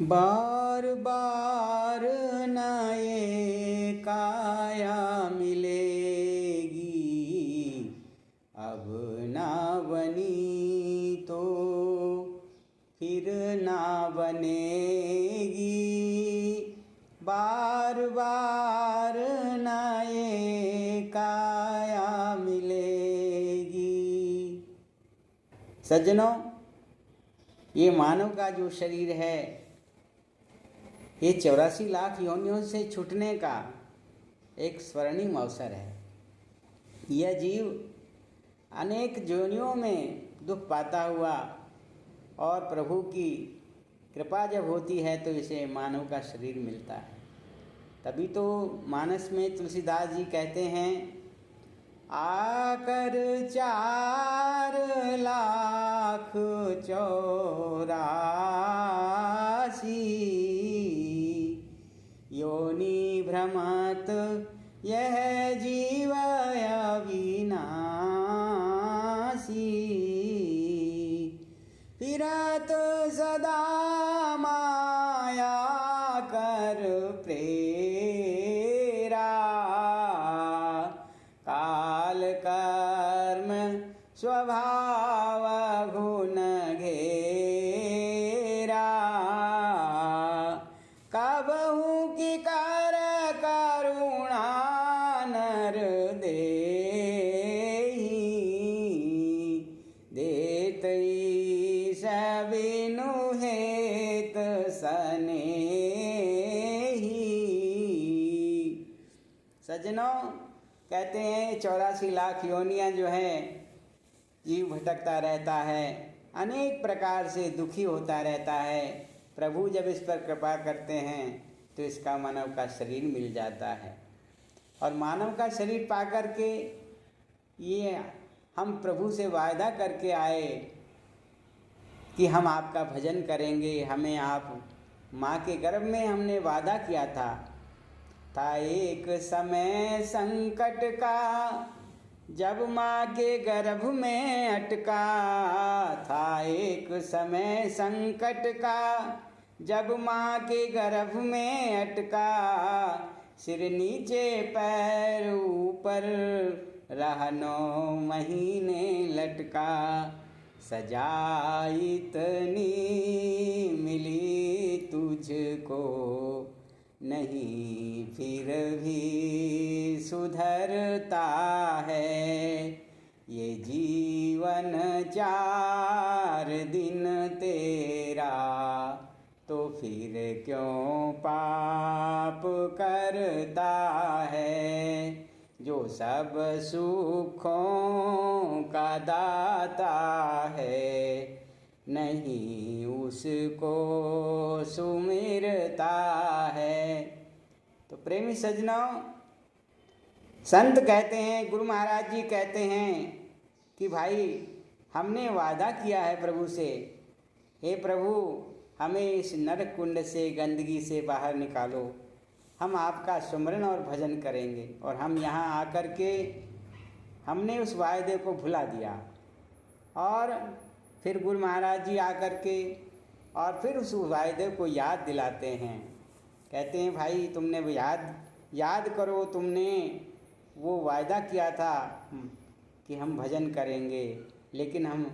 बार बार नए काया मिलेगी, अब ना बनी तो फिर ना बनेगी। बार बार नए काया मिलेगी। सज्जनों, ये मानव का जो शरीर है, ये 84 लाख योनियों से छूटने का एक स्वर्णिम अवसर है। यह जीव अनेक योनियों में दुख पाता हुआ और प्रभु की कृपा जब होती है तो इसे मानव का शरीर मिलता है। तभी तो मानस में तुलसीदास जी कहते हैं, आकर 4 लाख 84 योनि भ्रमत यह जीव अविनाशी। फिरत सदा माया कर प्रेरा, काल कर्म स्वभाव गुण घेरा। कबहू की कर करुणा नर देहि, देत ईश बिनु हेत सनेही। सज्जनों, कहते हैं 84 लाख योनियाँ जो है जीव भटकता रहता है, अनेक प्रकार से दुखी होता रहता है। प्रभु जब इस पर कृपा करते हैं तो इसका मानव का शरीर मिल जाता है। और मानव का शरीर पा कर के ये हम प्रभु से वायदा करके आए कि हम आपका भजन करेंगे। हमें आप माँ के गर्भ में हमने वादा किया था एक समय संकट का, जब माँ के गर्भ में अटका। था एक समय संकट का, जब माँ के गर्भ में अटका। सिर नीचे पैर ऊपर रहा 9 महीने लटका। सजा इतनी मिली तुझको, नहीं फिर भी सुधरता है। ये जीवन 4 दिन तेरा, तो फिर क्यों पाप करता है। जो सब सुखों का दाता है, नहीं उसको सुमिरता है। तो प्रेमी सज्जनों, संत कहते हैं, गुरु महाराज जी कहते हैं कि भाई हमने वादा किया है प्रभु से, हे प्रभु हमें इस नरक कुंड से, गंदगी से बाहर निकालो। हम आपका सुमरन और भजन करेंगे। और हम यहाँ आकर के हमने उस वायदे को भुला दिया। और फिर गुरु महाराज जी आकर के और फिर उस वायदे को याद दिलाते हैं। कहते हैं भाई तुमने वो याद करो, तुमने वो वायदा किया था कि हम भजन करेंगे, लेकिन हम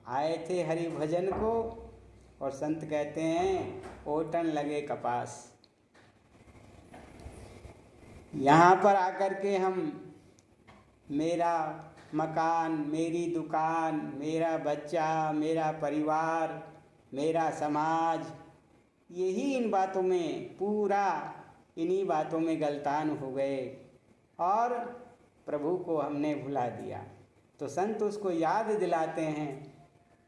आए थे हरि भजन को। और संत कहते हैं ओटन लगे कपास। यहाँ पर आकर के हम मेरा मकान, मेरी दुकान, मेरा बच्चा, मेरा परिवार, मेरा समाज, यही इन बातों में पूरा इन्हीं बातों में गलतान हो गए और प्रभु को हमने भुला दिया। तो संत उसको याद दिलाते हैं।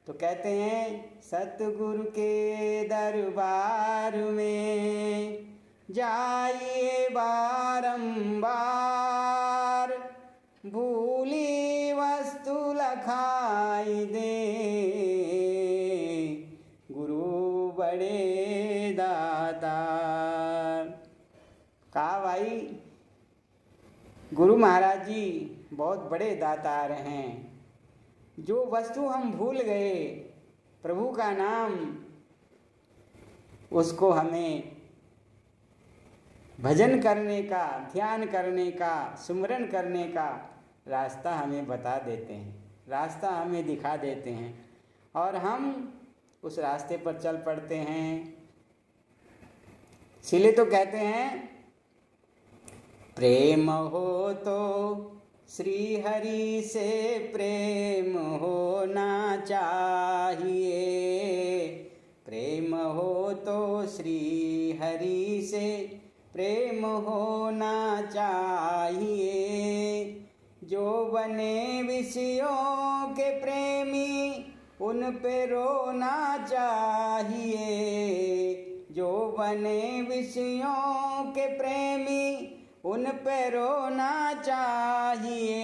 तो कहते हैं सतगुरु के दरबार में जाइए बारंबार, भूली वस्तु लखाई दे, गुरु बड़े दातार। कहा भाई गुरु महाराज जी बहुत बड़े दातार हैं। जो वस्तु हम भूल गए, प्रभु का नाम उसको हमें भजन करने का, ध्यान करने का, सुमिरन करने का रास्ता हमें बता देते हैं, रास्ता हमें दिखा देते हैं और हम उस रास्ते पर चल पड़ते हैं। इसीलिए तो कहते हैं प्रेम हो तो श्री हरि से प्रेम होना चाहिए, प्रेम हो तो श्री हरि से प्रेम होना चाहिए। जो बने विषयों के प्रेमी उन पे रोना चाहिए, जो बने विषयों के प्रेमी उन पे रोना चाहिए।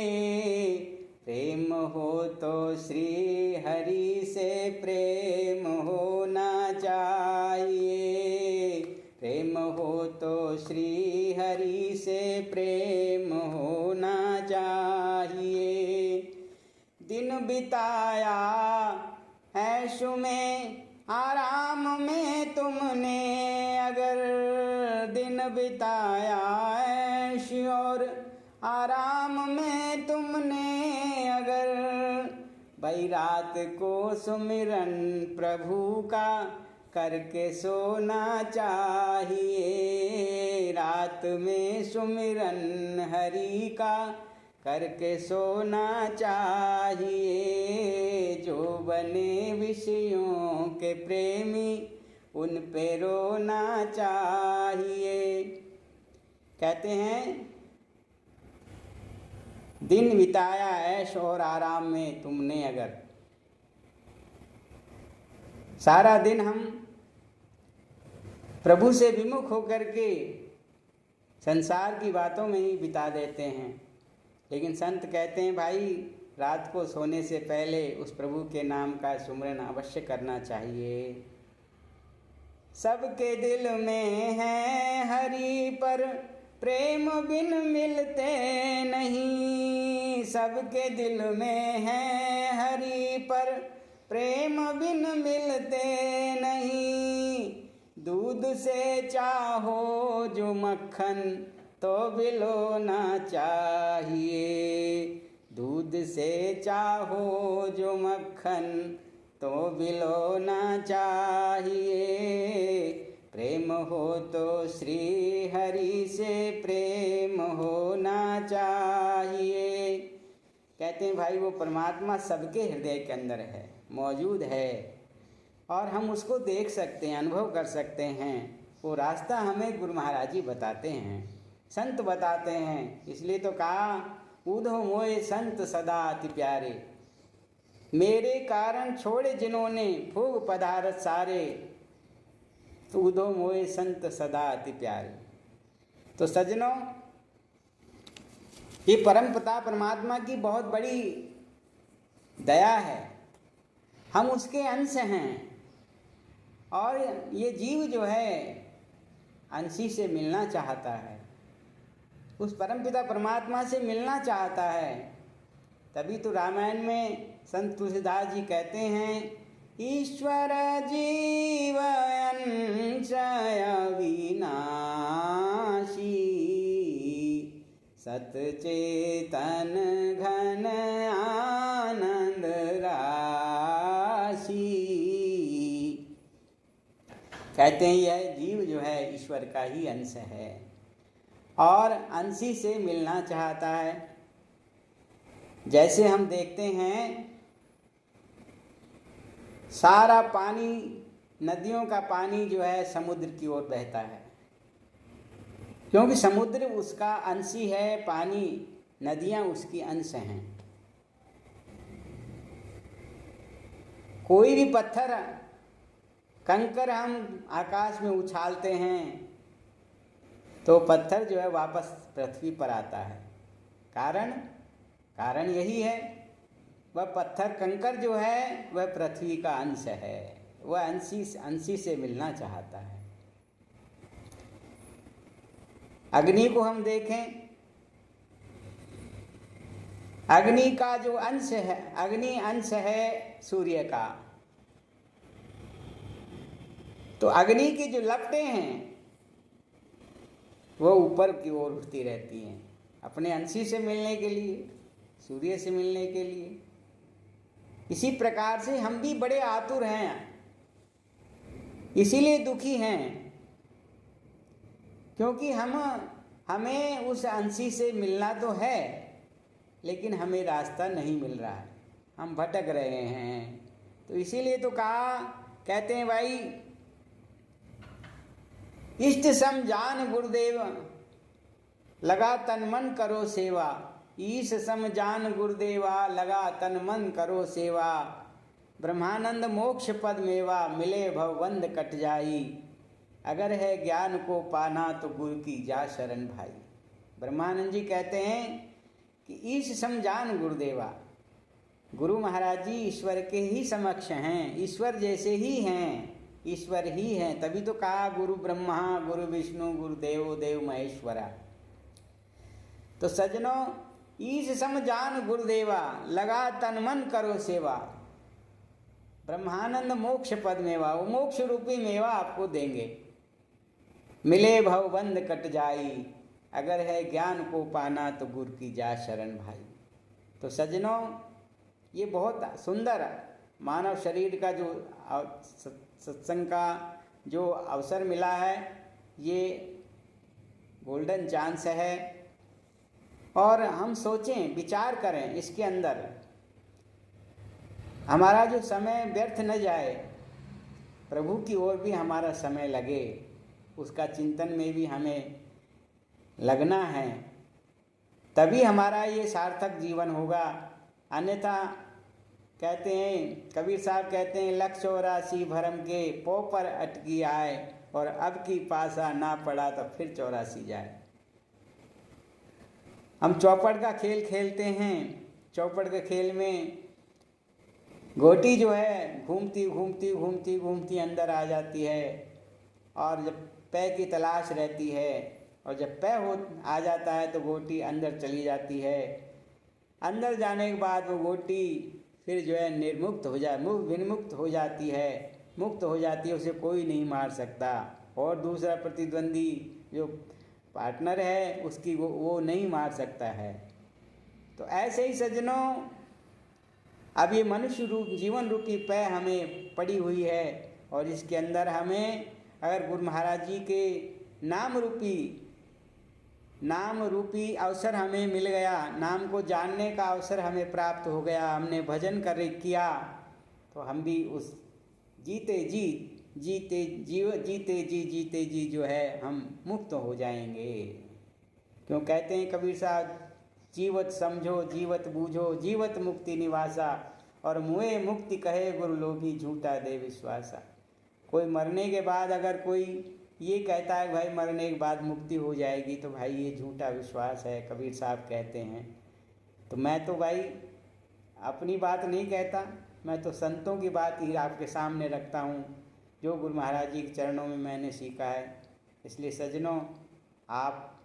प्रेम हो तो श्री हरि से प्रेम होना चाहिए, प्रेम हो तो श्री हरि से प्रेम होना चाहिए। दिन बिताया ऐश में आराम में तुमने अगर, दिन बिताया ऐश और आराम में तुमने अगर, भाई रात को सुमिरन प्रभु का करके सोना चाहिए, रात में सुमिरन हरि का करके सोना चाहिए। जो बने विषयों के प्रेमी उन पे रोना चाहिए। कहते हैं दिन बिताया ऐश और आराम में तुमने अगर, सारा दिन हम प्रभु से विमुख होकर के संसार की बातों में ही बिता देते हैं, लेकिन संत कहते हैं भाई रात को सोने से पहले उस प्रभु के नाम का सुमिरन अवश्य करना चाहिए। सबके दिल में है हरि पर प्रेम बिन मिलते नहीं, सबके दिल में है हरि पर प्रेम बिन मिलते नहीं। दूध से चाहो जो मक्खन तो बिलोना चाहिए, दूध से चाहो जो मक्खन तो बिलोना चाहिए। प्रेम हो तो श्री हरि से प्रेम होना चाहिए। कहते हैं भाई वो परमात्मा सबके हृदय के अंदर है, मौजूद है और हम उसको देख सकते हैं, अनुभव कर सकते हैं। वो रास्ता हमें गुरु महाराज जी बताते हैं, संत बताते हैं। इसलिए तो कहा ऊधो मोए संत सदा अति प्यारे, मेरे कारण छोड़े जिन्होंने भोग पदार्थ सारे, तो ऊधो मोए संत सदा अति प्यारे। तो सज्जनों ये परम पिता परमात्मा की बहुत बड़ी दया है, हम उसके अंश हैं और ये जीव जो है अंशी से मिलना चाहता है, उस परमपिता परमात्मा से मिलना चाहता है। तभी तो रामायण में संत तुलसीदास जी कहते हैं ईश्वर जीव अंश अविनाशी, सतचेतन घन आनंद राशि। कहते हैं यह जीव जो है ईश्वर का ही अंश है और अंशी से मिलना चाहता है। जैसे हम देखते हैं सारा पानी, नदियों का पानी जो है समुद्र की ओर बहता है, क्योंकि समुद्र उसका अंशी है, पानी नदियां उसकी अंश हैं। कोई भी पत्थर कंकर हम आकाश में उछालते हैं तो पत्थर जो है वापस पृथ्वी पर आता है। कारण यही है, वह पत्थर कंकर जो है वह पृथ्वी का अंश है, वह अंशी से मिलना चाहता है। अग्नि को हम देखें, अग्नि का जो अंश है, अग्नि अंश है सूर्य का, तो अग्नि की जो लपटें हैं वो ऊपर की ओर उठती रहती हैं, अपने अंशी से मिलने के लिए, सूर्य से मिलने के लिए। इसी प्रकार से हम भी बड़े आतुर हैं, इसीलिए दुखी हैं, क्योंकि हमें उस अंशी से मिलना तो है, लेकिन हमें रास्ता नहीं मिल रहा है, हम भटक रहे हैं। तो इसीलिए तो कहा, कहते हैं भाई, इष्ट सम जान गुरुदेव, लगा तन मन करो सेवा। ईश सम जान गुरुदेवा, लगा तन मन करो सेवा। ब्रह्मानंद मोक्ष पद मेवा, मिले भवबंध कट जाई। अगर है ज्ञान को पाना तो गुरु की जा शरण भाई। ब्रह्मानंद जी कहते हैं कि ईश सम जान गुरुदेवा, गुरु महाराज जी ईश्वर के ही समक्ष हैं, ईश्वर जैसे ही हैं, ईश्वर ही हैं। तभी तो कहा गुरु ब्रह्मा गुरु विष्णु गुरुदेव देव महेश्वरा। तो सज्जनों, ईश सम जान गुरुदेवा, लगा तन मन करो सेवा। ब्रह्मानंद मोक्ष पद मेवा, वो मोक्ष रूपी मेवा आपको देंगे। मिले भवबंध कट जाई, अगर है ज्ञान को पाना तो गुरु की जा शरण भाई। तो सज्जनों, ये बहुत सुंदर मानव शरीर का जो सत्संग का जो अवसर मिला है, ये गोल्डन चांस है। और हम सोचें, विचार करें, इसके अंदर हमारा जो समय व्यर्थ न जाए, प्रभु की ओर भी हमारा समय लगे, उसका चिंतन में भी हमें लगना है, तभी हमारा ये सार्थक जीवन होगा। अन्यथा कहते हैं, कबीर साहब कहते हैं, 184 भरम के पौ पर अटकी आए, और अब की पासा ना पड़ा तो फिर 84 जाए। हम चौपड़ का खेल खेलते हैं, चौपड़ के खेल में गोटी जो है घूमती घूमती घूमती घूमती अंदर आ जाती है, और जब पै की तलाश रहती है, और जब पै आ जाता है तो गोटी अंदर चली जाती है। अंदर जाने के बाद वो गोटी फिर जो है निर्मुक्त हो विनिमुक्त हो जाती है, मुक्त हो जाती है, उसे कोई नहीं मार सकता, और दूसरा प्रतिद्वंदी जो पार्टनर है उसकी वो नहीं मार सकता है। तो ऐसे ही सज्जनों, अब ये मनुष्य रूप जीवन रूपी पै हमें पड़ी हुई है, और इसके अंदर हमें अगर गुरु महाराज जी के नाम रूपी अवसर हमें मिल गया, नाम को जानने का अवसर हमें प्राप्त हो गया, हमने भजन किया, तो हम भी उस जीते जी जो है हम मुक्त हो जाएंगे। क्यों कहते हैं कबीर साहब, जीवत समझो जीवत बूझो, जीवत मुक्ति निवासा, और मुए मुक्ति कहे गुरु लोभी, झूठा दे विश्वासा। कोई मरने के बाद अगर कोई ये कहता है भाई मरने के बाद मुक्ति हो जाएगी, तो भाई ये झूठा विश्वास है, कबीर साहब कहते हैं। तो मैं तो भाई अपनी बात नहीं कहता, मैं तो संतों की बात ही आपके सामने रखता हूँ, जो गुरु महाराज जी के चरणों में मैंने सीखा है। इसलिए सज्जनों, आप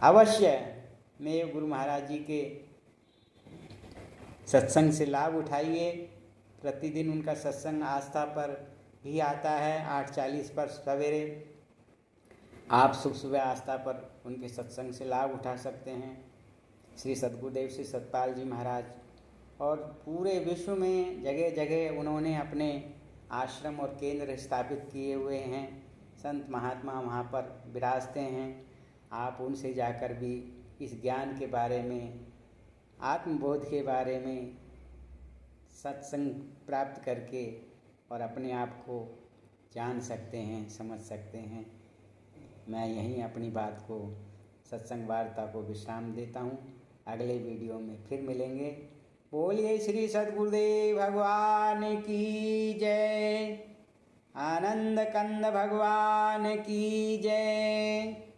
अवश्य में गुरु महाराज जी के सत्संग से लाभ उठाइए। प्रतिदिन उनका सत्संग आस्था पर भी आता है 8:40 पर सवेरे। आप सुबह आस्था पर उनके सत्संग से लाभ उठा सकते हैं। श्री सद्गुरुदेव श्री सतपाल जी महाराज और पूरे विश्व में जगह जगह उन्होंने अपने आश्रम और केंद्र स्थापित किए हुए हैं। संत महात्मा वहाँ पर विराजते हैं। आप उनसे जाकर भी इस ज्ञान के बारे में, आत्मबोध के बारे में सत्संग प्राप्त करके और अपने आप को जान सकते हैं, समझ सकते हैं। मैं यहीं अपनी बात को, सत्संग वार्ता को विश्राम देता हूँ। अगले वीडियो में फिर मिलेंगे। बोलिए श्री सद्गुरुदेव भगवान की जय। आनंद कंद भगवान की जय।